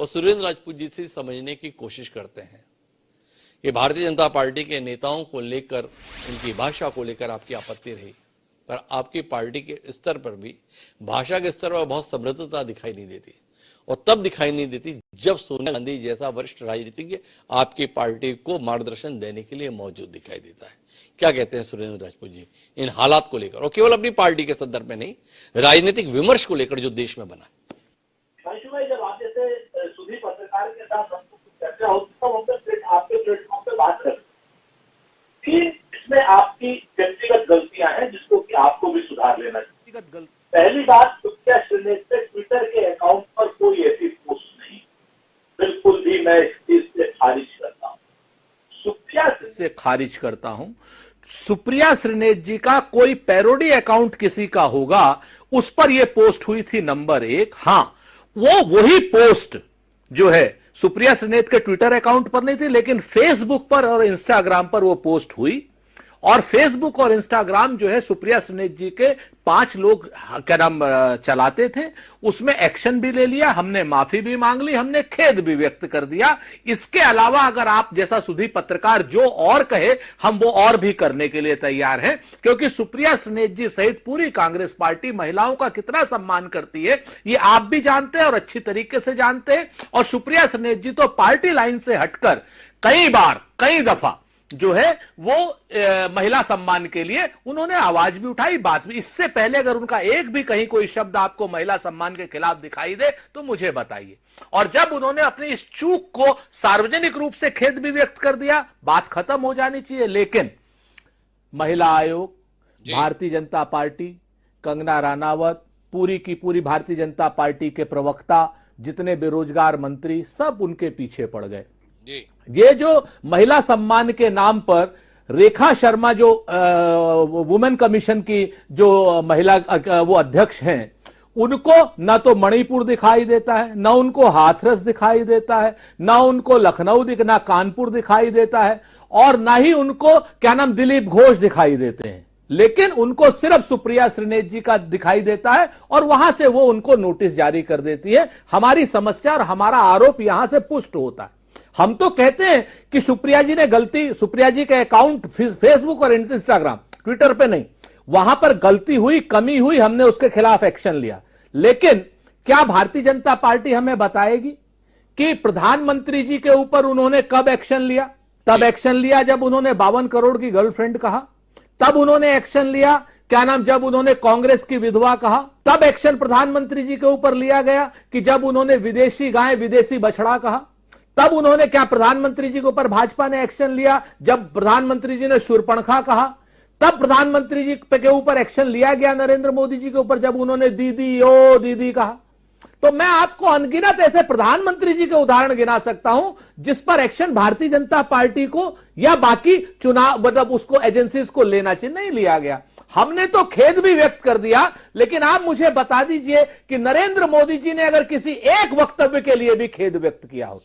और सुरेंद्र राजपूत जी से समझने की कोशिश करते हैं। ये भारतीय जनता पार्टी के नेताओं को लेकर, उनकी भाषा को लेकर आपकी आपत्ति रही, पर आपकी पार्टी के स्तर पर भी भाषा के स्तर पर बहुत समृद्धता दिखाई नहीं देती, और तब दिखाई नहीं देती जब सोनिया गांधी जैसा वरिष्ठ राजनीतिज्ञ आपकी पार्टी को मार्गदर्शन देने के लिए मौजूद दिखाई देता है। क्या कहते हैं सुरेंद्र राजपूत जी इन हालात को लेकर, और केवल अपनी पार्टी के संदर्भ में नहीं, राजनीतिक विमर्श को लेकर जो देश में बना? जब आप जैसे सुधी पत्रकार के साथ चर्चा होती तो हम आपके प्लेटफॉर्म पे बात करते कि इसमें आपकी व्यक्तिगत गलतियां हैं जिसको कि आपको भी सुधार लेना चाहिए। पहली बात, सुप्रिया श्रीनेत पे ट्विटर के अकाउंट पर कोई ऐसी पोस्ट नहीं, बिल्कुल भी मैं इस चीज से खारिज करता हूँ। सुप्रिया श्रीनेत जी का कोई पैरोडी अकाउंट किसी का होगा, उस पर यह पोस्ट हुई थी, नंबर 1। हां, वही पोस्ट जो है सुप्रिया श्रीनेत के ट्विटर अकाउंट पर नहीं थी, लेकिन फेसबुक पर और इंस्टाग्राम पर वो पोस्ट हुई। और फेसबुक और इंस्टाग्राम जो है सुप्रिया श्रीनेत जी के 5 लोग क्या नाम चलाते थे, उसमें एक्शन भी ले लिया, हमने माफी भी मांग ली, हमने खेद भी व्यक्त कर दिया। इसके अलावा अगर आप जैसा सुधी पत्रकार जो और कहे, हम वो और भी करने के लिए तैयार हैं, क्योंकि सुप्रिया श्रीनेत जी सहित पूरी कांग्रेस पार्टी महिलाओं का कितना सम्मान करती है ये आप भी जानते हैं और अच्छी तरीके से जानते हैं। और सुप्रिया श्रीनेत जी तो पार्टी लाइन से हटकर कई दफा जो है वो महिला सम्मान के लिए उन्होंने आवाज भी उठाई, बात भी। इससे पहले अगर उनका एक भी कहीं कोई शब्द आपको महिला सम्मान के खिलाफ दिखाई दे तो मुझे बताइए। और जब उन्होंने अपनी इस चूक को सार्वजनिक रूप से खेद भी व्यक्त कर दिया, बात खत्म हो जानी चाहिए। लेकिन महिला आयोग, भारतीय जनता पार्टी, कंगना राणावत, पूरी की पूरी भारतीय जनता पार्टी के प्रवक्ता, जितने बेरोजगार मंत्री, सब उनके पीछे पड़ गए। ये जो महिला सम्मान के नाम पर रेखा शर्मा जो वुमेन कमीशन की जो महिला वो अध्यक्ष हैं, उनको ना तो मणिपुर दिखाई देता है, ना उनको हाथरस दिखाई देता है, ना उनको लखनऊ ना कानपुर दिखाई देता है, और ना ही उनको क्या नाम दिलीप घोष दिखाई देते हैं। लेकिन उनको सिर्फ सुप्रिया श्रीनेत जी का दिखाई देता है और वहां से वो उनको नोटिस जारी कर देती है। हमारी समस्या और हमारा आरोप यहां से पुष्ट होता है। हम तो कहते हैं कि सुप्रिया जी ने गलती, सुप्रिया जी के अकाउंट फेसबुक और इंस्टाग्राम, ट्विटर पे नहीं, वहां पर गलती हुई, कमी हुई, हमने उसके खिलाफ एक्शन लिया। लेकिन क्या भारतीय जनता पार्टी हमें बताएगी कि प्रधानमंत्री जी के ऊपर उन्होंने कब एक्शन लिया? तब एक्शन लिया जब उन्होंने 52 करोड़ की गर्लफ्रेंड कहा, तब उन्होंने एक्शन लिया क्या नाम जब उन्होंने कांग्रेस की विधवा कहा, तब एक्शन प्रधानमंत्री जी के ऊपर लिया गया कि जब उन्होंने विदेशी गाय, विदेशी बछड़ा कहा, तब उन्होंने क्या प्रधानमंत्री जी के ऊपर भाजपा ने एक्शन लिया जब प्रधानमंत्री जी ने शूर्पणखा कहा, तब प्रधानमंत्री जी के ऊपर एक्शन लिया गया नरेंद्र मोदी जी के ऊपर जब उन्होंने दीदी ओ दीदी कहा। तो मैं आपको अनगिनत ऐसे प्रधानमंत्री जी के उदाहरण गिना सकता हूं जिस पर एक्शन भारतीय जनता पार्टी को या बाकी चुनाव मतलब उसको एजेंसीज को लेना चाहिए, नहीं लिया गया। हमने तो खेद भी व्यक्त कर दिया, लेकिन आप मुझे बता दीजिए कि नरेंद्र मोदी जी ने अगर किसी एक वक्तव्य के लिए भी खेद व्यक्त किया हो।